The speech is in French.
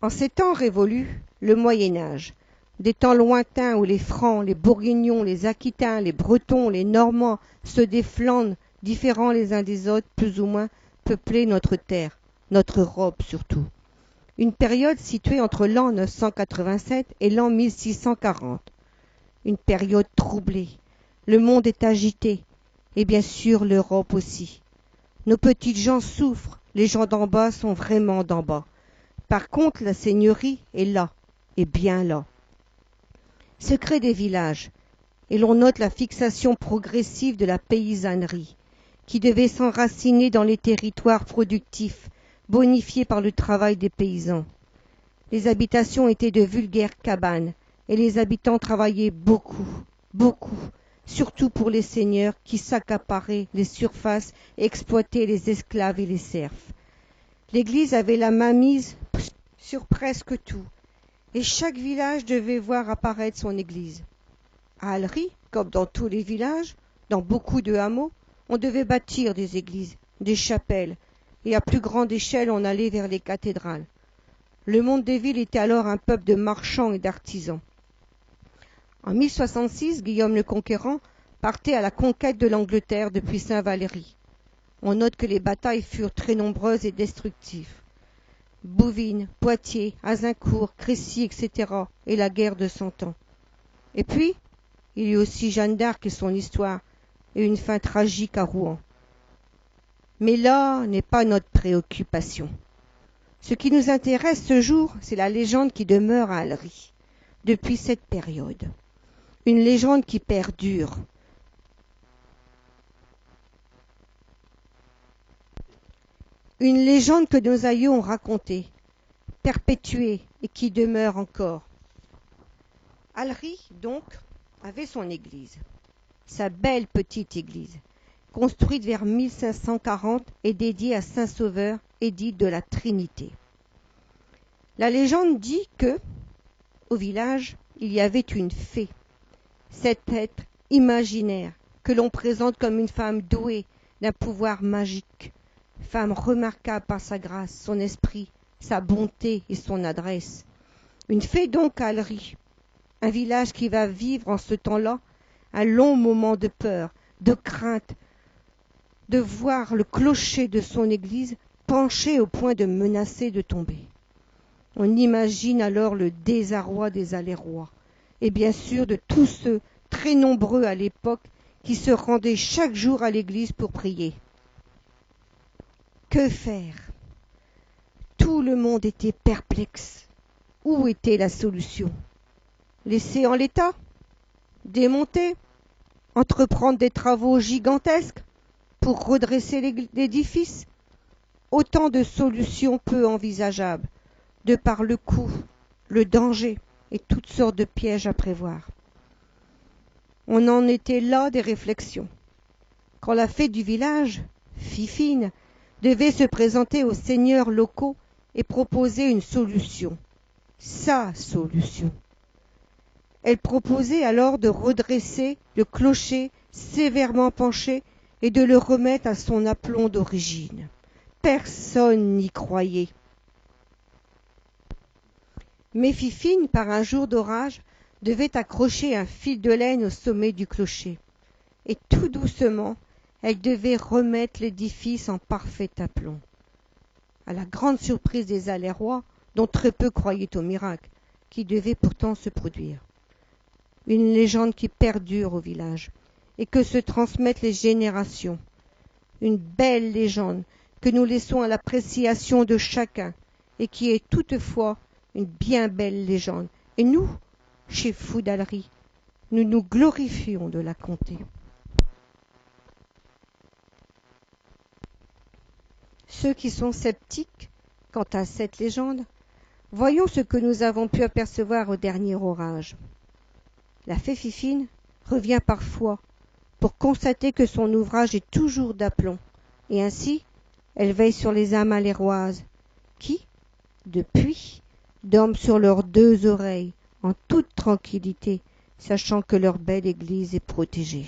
En ces temps révolus, le Moyen-Âge, des temps lointains où les Francs, les Bourguignons, les Aquitains, les Bretons, les Normands, ceux des Flandres, différents les uns des autres, plus ou moins, peuplaient notre terre, notre Europe surtout. Une période située entre l'an 987 et l'an 1640. Une période troublée. Le monde est agité, et bien sûr l'Europe aussi. Nos petites gens souffrent, les gens d'en bas sont vraiment d'en bas. Par contre, la seigneurie est là, et bien là. Secret des villages, et l'on note la fixation progressive de la paysannerie, qui devait s'enraciner dans les territoires productifs, bonifiés par le travail des paysans. Les habitations étaient de vulgaires cabanes, et les habitants travaillaient beaucoup, beaucoup, surtout pour les seigneurs qui s'accaparaient les surfaces et exploitaient les esclaves et les serfs. L'Église avait la main mise sur presque tout, et chaque village devait voir apparaître son église. À Allery, comme dans tous les villages, dans beaucoup de hameaux, on devait bâtir des églises, des chapelles, et à plus grande échelle on allait vers les cathédrales. Le monde des villes était alors un peuple de marchands et d'artisans. En 1066, Guillaume le Conquérant partait à la conquête de l'Angleterre depuis Saint-Valery. On note que les batailles furent très nombreuses et destructives. Bouvines, Poitiers, Azincourt, Crécy, etc. et la guerre de Cent Ans. Et puis, il y eut aussi Jeanne d'Arc et son histoire, et une fin tragique à Rouen. Mais là n'est pas notre préoccupation. Ce qui nous intéresse ce jour, c'est la légende qui demeure à Allery, depuis cette période. Une légende qui perdure. Une légende que nos aïeux ont racontée, perpétuée et qui demeure encore. Allery, donc, avait son église, sa belle petite église, construite vers 1540 et dédiée à Saint-Sauveur, édit de la Trinité. La légende dit que, au village, il y avait une fée, cet être imaginaire que l'on présente comme une femme douée d'un pouvoir magique, femme remarquable par sa grâce, son esprit, sa bonté et son adresse. Une fée donc à Allery, un village qui va vivre en ce temps-là un long moment de peur, de crainte, de voir le clocher de son église penché au point de menacer de tomber. On imagine alors le désarroi des Allérois, et bien sûr de tous ceux, très nombreux à l'époque, qui se rendaient chaque jour à l'église pour prier. Que faire? Tout le monde était perplexe. Où était la solution? Laisser en l'état? Démonter? Entreprendre des travaux gigantesques pour redresser l'édifice? Autant de solutions peu envisageables, de par le coût, le danger et toutes sortes de pièges à prévoir. On en était là des réflexions. Quand la fée du village, Fifine, devait se présenter aux seigneurs locaux et proposer une solution, sa solution. Elle proposait alors de redresser le clocher sévèrement penché et de le remettre à son aplomb d'origine. Personne n'y croyait. Mais Fifine, par un jour d'orage, devait accrocher un fil de laine au sommet du clocher. Et tout doucement, elle devait remettre l'édifice en parfait aplomb. À la grande surprise des Allérois, dont très peu croyaient au miracle, qui devait pourtant se produire. Une légende qui perdure au village et que se transmettent les générations. Une belle légende que nous laissons à l'appréciation de chacun et qui est toutefois une bien belle légende. Et nous, chez Foudalerie, nous nous glorifions de la conter. Ceux qui sont sceptiques quant à cette légende, voyons ce que nous avons pu apercevoir au dernier orage. La fée Fifine revient parfois pour constater que son ouvrage est toujours d'aplomb, et ainsi elle veille sur les âmes alléroises qui, depuis, dorment sur leurs deux oreilles en toute tranquillité, sachant que leur belle église est protégée.